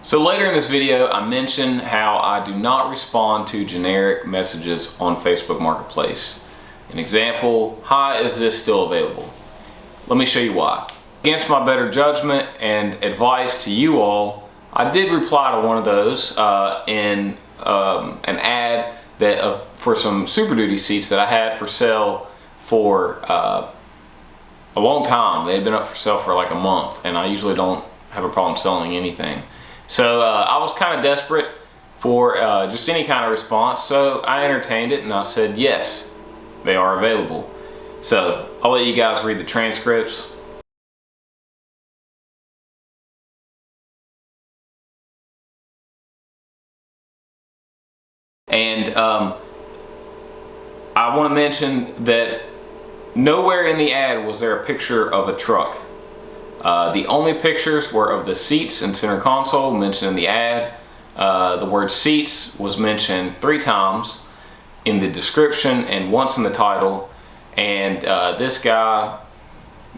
So later in this video, I mentioned how I do not respond to generic messages on Facebook Marketplace. An example, hi, is this still available? Let me show you why. Against my better judgment and advice to you all, I did reply to one of those in an ad that for some Super Duty seats that I had for sale for a long time. They had been up for sale for like a month, and I usually don't have a problem selling anything. So I was kind of desperate for just any kind of response, so I entertained it and I said yes, they are available. So I'll let you guys read the transcripts. And I want to mention that nowhere in the ad was there a picture of a truck. The only pictures were of the seats and center console mentioned in the ad. The word seats was mentioned 3 times in the description and once in the title. And this guy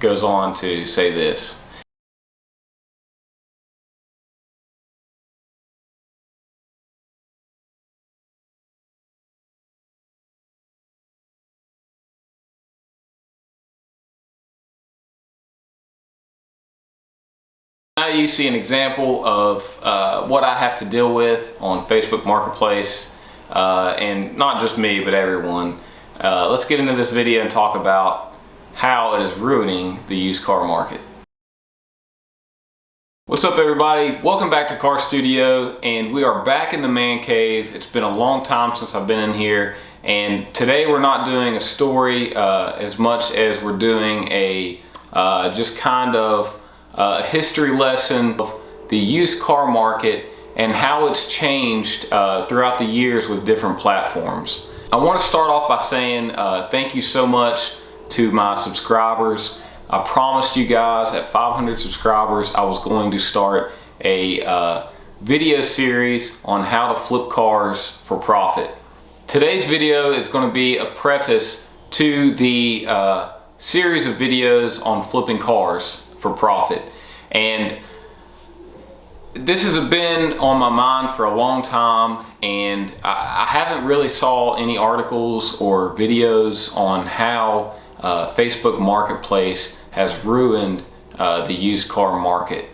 goes on to say this. Now you see an example of what I have to deal with on Facebook Marketplace, and not just me, but everyone. Let's get into this video and talk about how it is ruining the used car market. What's up everybody? Welcome back to Car Studio, and we are back in the man cave. It's been a long time since I've been in here, and today we're not doing a story as much as we're doing a just kind of a history lesson of the used car market and how it's changed throughout the years with different platforms. I want to start off by saying thank you so much to my subscribers. I promised you guys at 500 subscribers I was going to start a video series on how to flip cars for profit. Today's video is going to be a preface to the series of videos on flipping cars for profit. And this has been on my mind for a long time, and I haven't really saw any articles or videos on how Facebook Marketplace has ruined the used car market.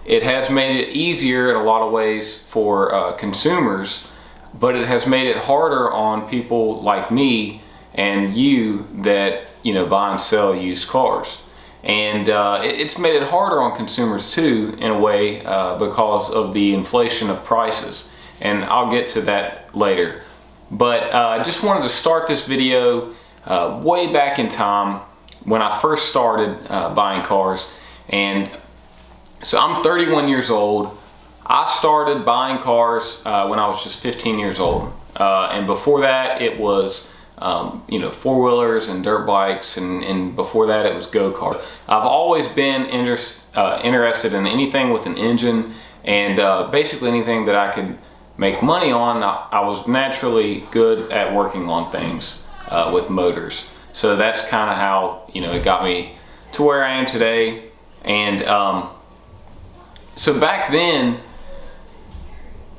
It has made it easier in a lot of ways for consumers, but it has made it harder on people like me and you that buy and sell used cars. And it's made it harder on consumers too, in a way, because of the inflation of prices. And I'll get to that later. But I just wanted to start this video way back in time when I first started buying cars. And so I'm 31 years old. I started buying cars when I was just 15 years old. And before that, it was four-wheelers and dirt bikes, and before that it was go-kart. I've always been interested in anything with an engine, and basically anything that I could make money on. I was naturally good at working on things with motors. So that's kind of how it got me to where I am today. And so back then,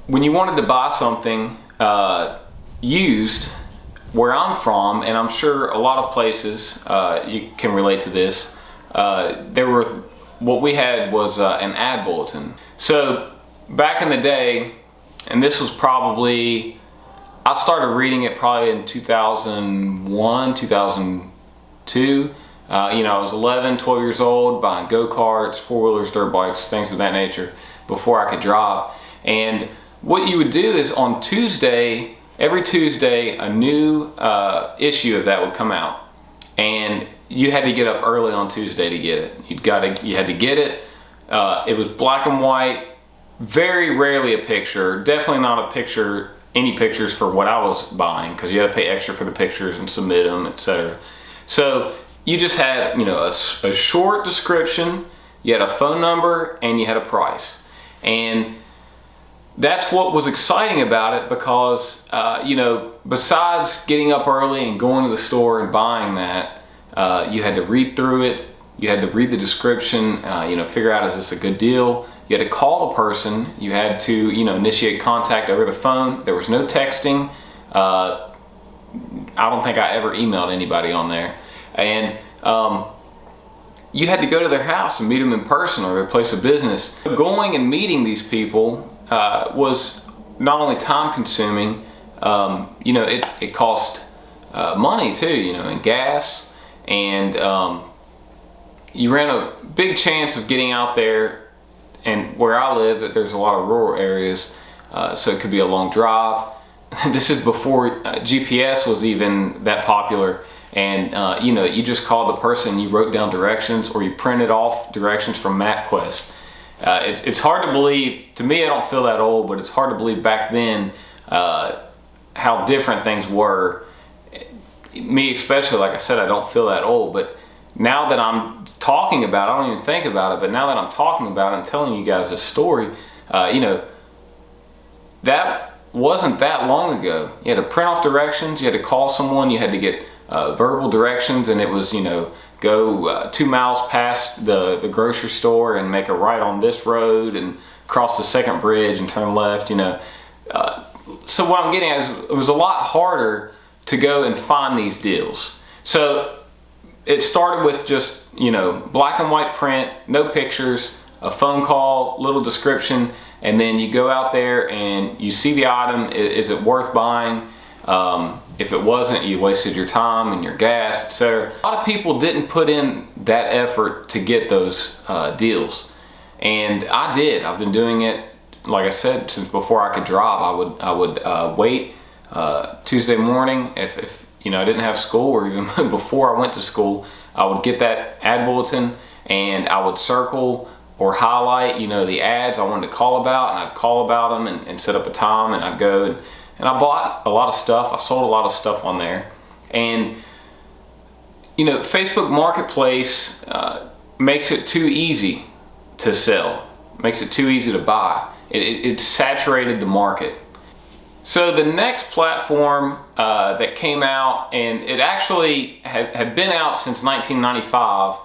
when you wanted to buy something used, where I'm from, and I'm sure a lot of places you can relate to this, what we had was an ad bulletin. So back in the day, and this was probably, I started reading it probably in 2001, 2002. I was 11, 12 years old, buying go-karts, four-wheelers, dirt bikes, things of that nature, before I could drive. And what you would do is on Tuesday, every Tuesday, a new issue of that would come out, and you had to get up early on Tuesday to get it. You had to get it. It was black and white, very rarely a picture. Definitely not a picture, any pictures for what I was buying, because you had to pay extra for the pictures and submit them, etc. So you just had a short description, you had a phone number, and you had a price. And that's what was exciting about it, because besides getting up early and going to the store and buying that, you had to read through it, you had to read the description, figure out, is this a good deal, You had to call the person. You had to, initiate contact over the phone. There was no texting. I don't think I ever emailed anybody on there. And you had to go to their house and meet them in person or their place of business. Going and meeting these people was not only time consuming, it cost money too, and gas, and you ran a big chance of getting out there. And where I live, there's a lot of rural areas, so it could be a long drive. This is before GPS was even that popular. And you just called the person, you wrote down directions, or you printed off directions from MapQuest. It's hard to believe, to me I don't feel that old, but it's hard to believe back then how different things were. Me especially, like I said, I don't feel that old, but now that I'm talking about it, I don't even think about it, but now that I'm talking about it and telling you guys this story, that wasn't that long ago. You had to print off directions, you had to call someone, you had to get verbal directions, and it was, go 2 miles past the grocery store and make a right on this road and cross the second bridge and turn left, So what I'm getting at is it was a lot harder to go and find these deals. So it started with just, black and white print, no pictures, a phone call, little description, and then you go out there and you see the item. Is it worth buying? If it wasn't, you wasted your time and your gas, etc. A lot of people didn't put in that effort to get those deals, and I did. I've been doing it, like I said, since before I could drive. I would wait Tuesday morning if I didn't have school, or even before I went to school, I would get that ad bulletin and I would circle or highlight, the ads I wanted to call about, and I'd call about them and set up a time, and I'd go and I bought a lot of stuff. I sold a lot of stuff on there. And, Facebook Marketplace makes it too easy to sell, makes it too easy to buy. It saturated the market. So the next platform that came out, and it actually had been out since 1995,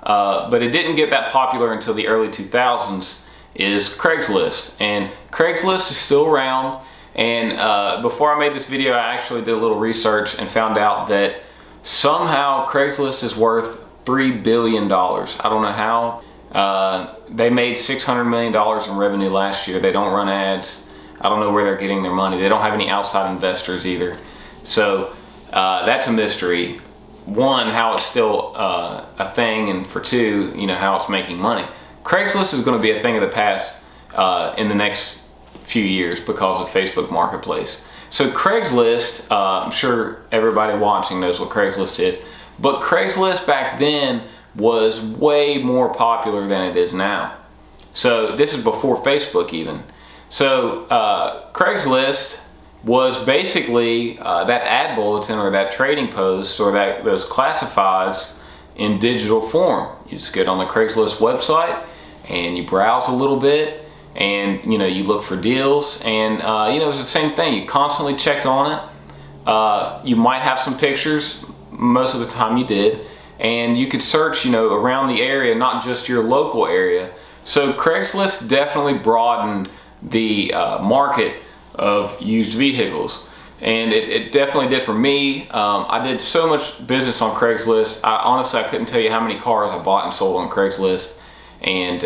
but it didn't get that popular until the early 2000s, is Craigslist. And Craigslist is still around. And before I made this video, I actually did a little research and found out that somehow Craigslist is worth $3 billion. I don't know how. They made $600 million in revenue last year. They don't run ads. I don't know where they're getting their money. They don't have any outside investors either. So that's a mystery. One, how it's still a thing, and for two, how it's making money. Craigslist is going to be a thing of the past in the next few years because of Facebook Marketplace. So Craigslist, I'm sure everybody watching knows what Craigslist is, but Craigslist back then was way more popular than it is now. So this is before Facebook even. So Craigslist was basically that ad bulletin or that trading post or those classifieds in digital form. You just get on the Craigslist website and you browse a little bit, and you look for deals, and it was the same thing. You constantly checked on it. You might have some pictures, most of the time you did, and you could search around the area, not just your local area. So Craigslist definitely broadened the market of used vehicles, and it definitely did for me. I did so much business on Craigslist. Honestly, I couldn't tell you how many cars I bought and sold on Craigslist, and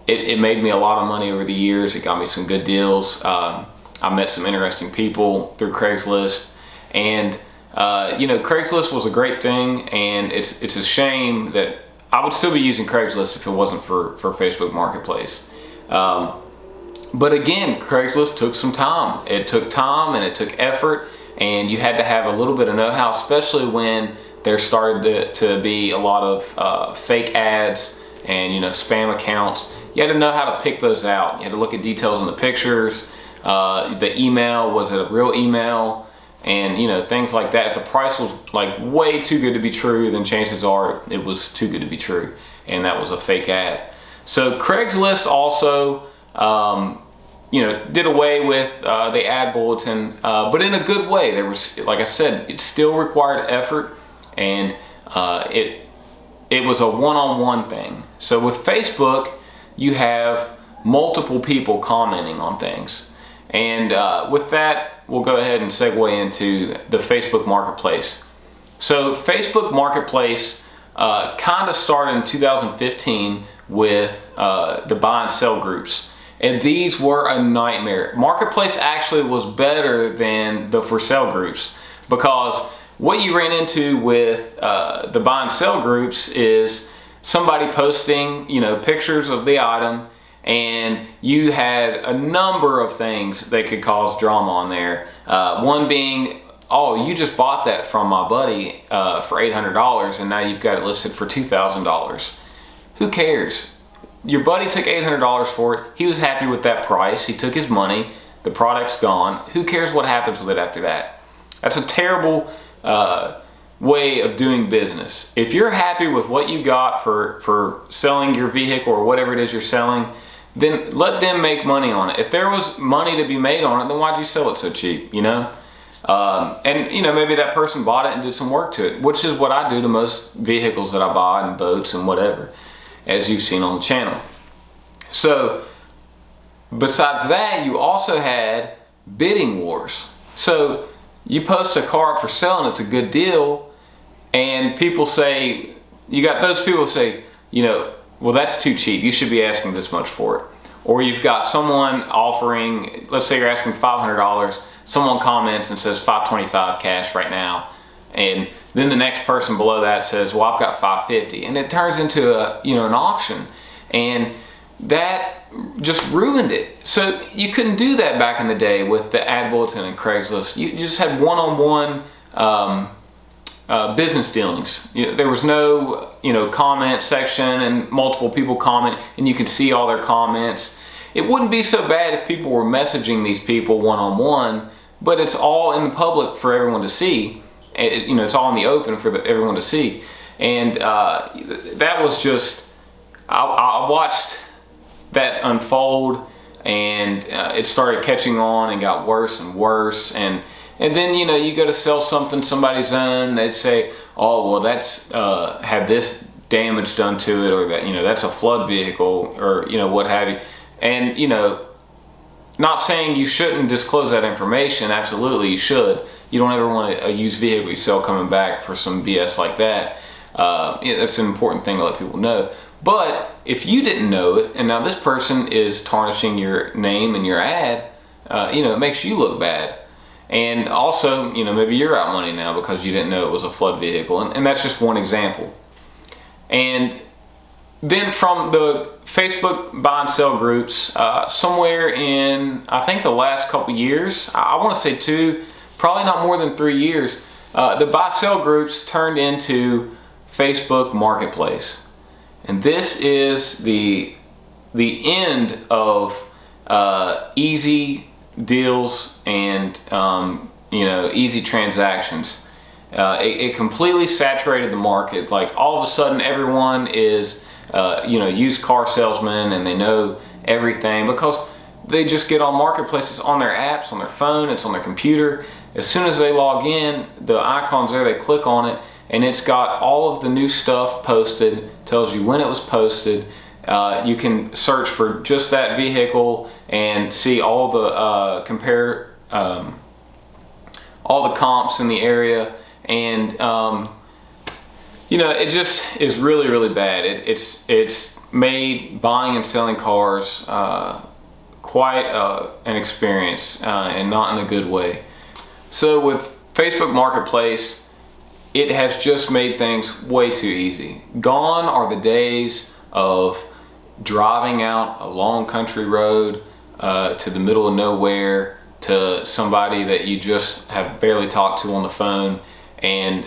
it made me a lot of money over the years. It got me some good deals. I met some interesting people through Craigslist, and Craigslist was a great thing, and it's a shame that I would still be using Craigslist if it wasn't for Facebook Marketplace. But again, Craigslist took some time. It took time and it took effort, and you had to have a little bit of know-how, especially when there started to be a lot of fake ads and spam accounts. You had to know how to pick those out. You had to look at details in the pictures. The email, was it a real email? And things like that. If the price was like way too good to be true, then chances are it was too good to be true, and that was a fake ad. So Craigslist also did away with the ad bulletin, but in a good way. There was, like I said, it still required effort, and it was a one-on-one thing. So with Facebook, you have multiple people commenting on things. And with that, we'll go ahead and segue into the Facebook Marketplace. So Facebook Marketplace kind of started in 2015 with the buy and sell groups. And these were a nightmare. Marketplace actually was better than the for sale groups, because what you ran into with the buy and sell groups is somebody posting, pictures of the item, and you had a number of things that could cause drama on there. One being, oh, you just bought that from my buddy for $800 and now you've got it listed for $2,000. Who cares? Your buddy took $800 for it. He was happy with that price. He took his money. The product's gone. Who cares what happens with it after that? That's a terrible way of doing business. If you're happy with what you got for selling your vehicle or whatever it is you're selling, then let them make money on it. If there was money to be made on it, then why'd you sell it so cheap, And maybe that person bought it and did some work to it, which is what I do to most vehicles that I buy and boats and whatever, as you've seen on the channel. So besides that, you also had bidding wars. So you post a car up for sale and it's a good deal, and people say, you got those people say, well, that's too cheap, you should be asking this much for it. Or you've got someone offering, let's say you're asking $500, someone comments and says $525 cash right now, and then the next person below that says, well, I've got $550, and it turns into an auction, and that just ruined it. So you couldn't do that back in the day with the ad bulletin and Craigslist. You just had one-on-one business dealings. There was no comment section and multiple people comment and you could see all their comments. It wouldn't be so bad if people were messaging these people one-on-one, but it's all in the public for everyone to see. It's all in the open for everyone to see. And that was just, I watched that unfold, and it started catching on and got worse and worse. And then you go to sell something somebody's own, they'd say, oh, well, that's had this damage done to it, or that that's a flood vehicle, or what have you. And not saying you shouldn't disclose that information. Absolutely you should. You don't ever want a used vehicle you sell coming back for some BS like that. That's an important thing to let people know. But if you didn't know it, and now this person is tarnishing your name and your ad, it makes you look bad. And also, maybe you're out money now because you didn't know it was a flood vehicle. And that's just one example. And then from the Facebook buy and sell groups, somewhere in, I think the last couple years, I want to say 2, probably not more than 3 years, the buy sell groups turned into Facebook Marketplace. And this is the end of easy deals and easy transactions. It completely saturated the market. Like all of a sudden everyone is used car salesmen, and they know everything because they just get on marketplaces on their apps, on their phone, it's on their computer. As soon as they log in, the icon's there, they click on it, and it's got all of the new stuff posted, tells you when it was posted. You can search for just that vehicle and see all the compare all the comps in the area, and it just is really, really bad. It's made buying and selling cars quite an experience, and not in a good way. So with Facebook Marketplace, it has just made things way too easy. Gone are the days of driving out a long country road to the middle of nowhere to somebody that you just have barely talked to on the phone, and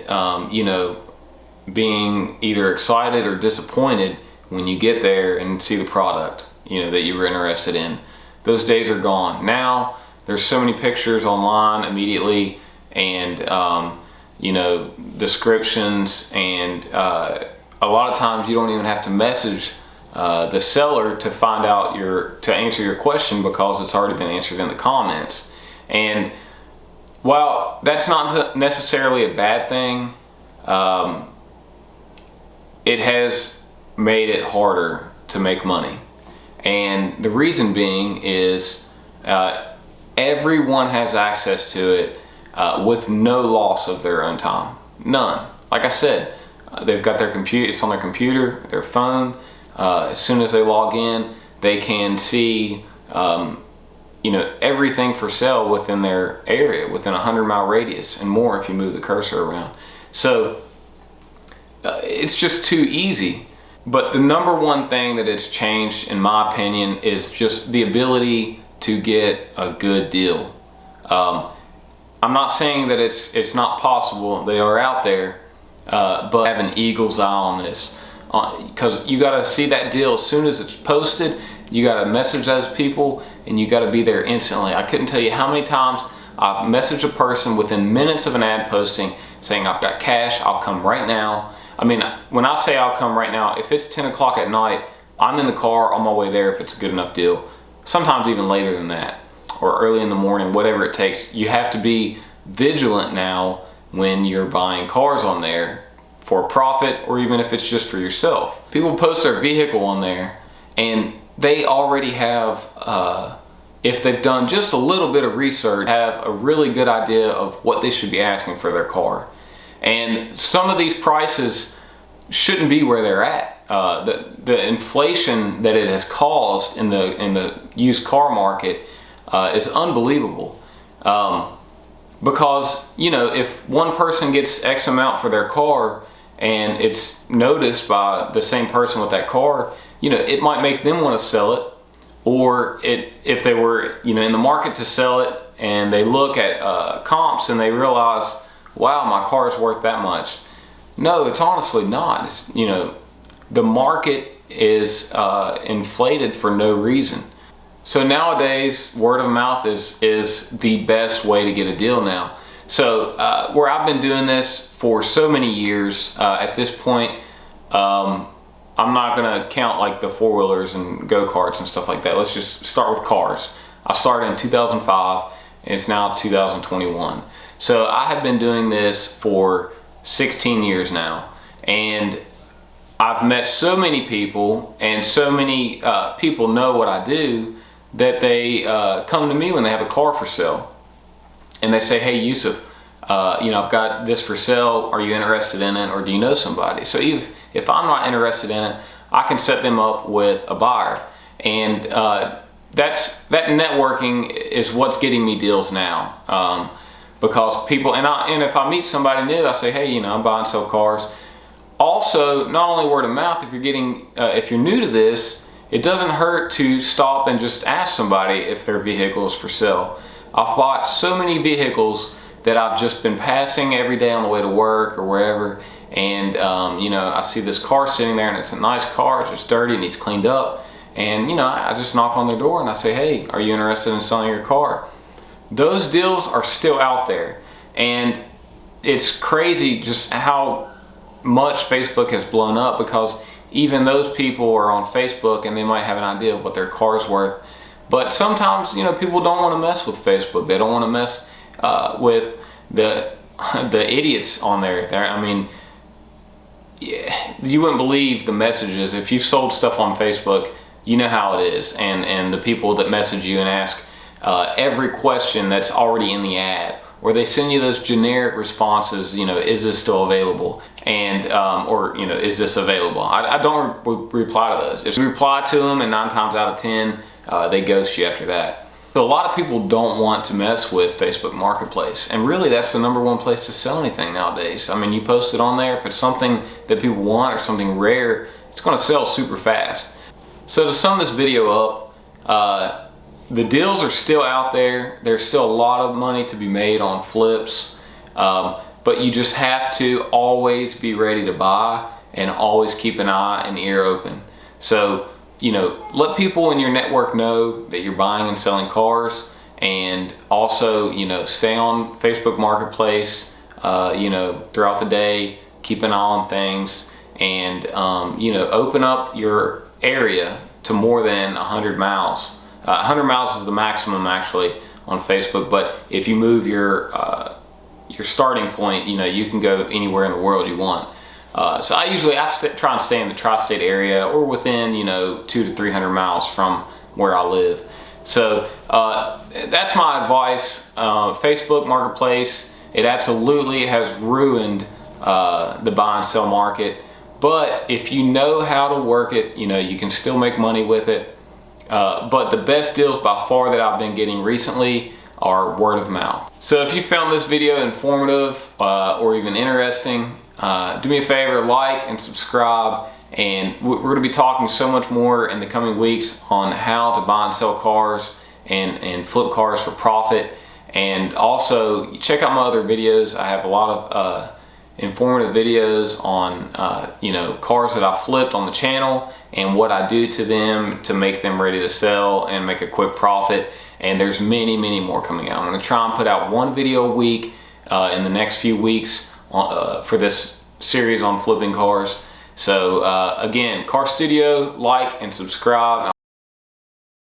being either excited or disappointed when you get there and see the product that you were interested in. Those days are gone. Now there's so many pictures online immediately, and descriptions, and a lot of times you don't even have to message the seller to find out to answer your question, because it's already been answered in the comments. And while that's not necessarily a bad thing, it has made it harder to make money. And the reason being is everyone has access to it with no loss of their own time. None. Like I said, they've got their computer, it's on their computer, their phone. As soon as they log in, they can see everything for sale within their area, within a 100-mile radius and more if you move the cursor around. So it's just too easy. But the number one thing that it's changed, in my opinion, is just the ability to get a good deal. I'm not saying that it's not possible. They are out there, but I have an eagle's eye on this, because you got to see that deal as soon as it's posted. You got to message those people, and you got to be there instantly. I couldn't tell you how many times I've messaged a person within minutes of an ad posting saying, I've got cash, I'll come right now. I mean, when I say I'll come right now, if it's 10 o'clock at night, I'm in the car on my way there if it's a good enough deal. Sometimes even later than that, or early in the morning, whatever it takes. You have to be vigilant now when you're buying cars on there for profit, or even if it's just for yourself. People post their vehicle on there, and they already have, if they've done just a little bit of research, have a really good idea of what they should be asking for their car. And some of these prices shouldn't be where they're at. The inflation that it has caused in the used car market is unbelievable. Because, if one person gets X amount for their car and it's noticed by the same person with that car, it might make them want to sell it. Or if they were, in the market to sell it, and they look at comps and they realize, wow, my car is worth that much. No, it's honestly not. The market is inflated for no reason. So nowadays, word of mouth is the best way to get a deal now. So where I've been doing this for so many years, at this point, I'm not gonna count like the four-wheelers and go-karts and stuff like that. Let's just start with cars. I started in 2005, and it's now 2021. So I have been doing this for 16 years now, and I've met so many people, and so many people know what I do, that they come to me when they have a car for sale, and they say, hey Yusuf, I've got this for sale, are you interested in it, or do you know somebody? So if I'm not interested in it, I can set them up with a buyer. And that networking is what's getting me deals now. Because people, and if I meet somebody new, I say, hey, I buy and sell cars. Also, not only word of mouth, if you're new to this, it doesn't hurt to stop and just ask somebody if their vehicle is for sale. I've bought so many vehicles that I've just been passing every day on the way to work or wherever, and I see this car sitting there, and it's a nice car, it's just dirty, it needs cleaned up, and I just knock on their door and I say, hey, are you interested in selling your car? Those deals are still out there, and it's crazy just how much Facebook has blown up, because even those people are on Facebook and they might have an idea of what their car's worth. But sometimes, people don't want to mess with Facebook. They don't want to mess with the idiots on there. Yeah, you wouldn't believe the messages. If you've sold stuff on Facebook, you know how it is. And the people that message you and ask every question that's already in the ad, or they send you those generic responses, is this still available? And, is this available? I don't reply to those. If you reply to them, and 9 times out of 10, they ghost you after that. So a lot of people don't want to mess with Facebook Marketplace, and really that's the number 1 place to sell anything nowadays. You post it on there, if it's something that people want or something rare, it's gonna sell super fast. So to sum this video up, the deals are still out there. There's still a lot of money to be made on flips, but you just have to always be ready to buy and always keep an eye and ear open. So, let people in your network know that you're buying and selling cars, and also, stay on Facebook Marketplace, throughout the day, keep an eye on things, and, open up your area to more than 100 miles. 100 miles is the maximum actually on Facebook, but if you move your starting point, you can go anywhere in the world you want. So I usually try and stay in the tri-state area or within 200 to 300 miles from where I live. So that's my advice. Facebook Marketplace, it absolutely has ruined the buy and sell market. But if you know how to work it, you can still make money with it. But the best deals by far that I've been getting recently are word of mouth. So if you found this video informative or even interesting, do me a favor, like and subscribe. And we're going to be talking so much more in the coming weeks on how to buy and sell cars and flip cars for profit. And also check out my other videos. I have a lot of informative videos on cars that I flipped on the channel and what I do to them to make them ready to sell and make a quick profit. And there's many more coming out. I'm going to try and put out one video a week in the next few weeks for this series on flipping cars. So again, Car Studio, like and subscribe.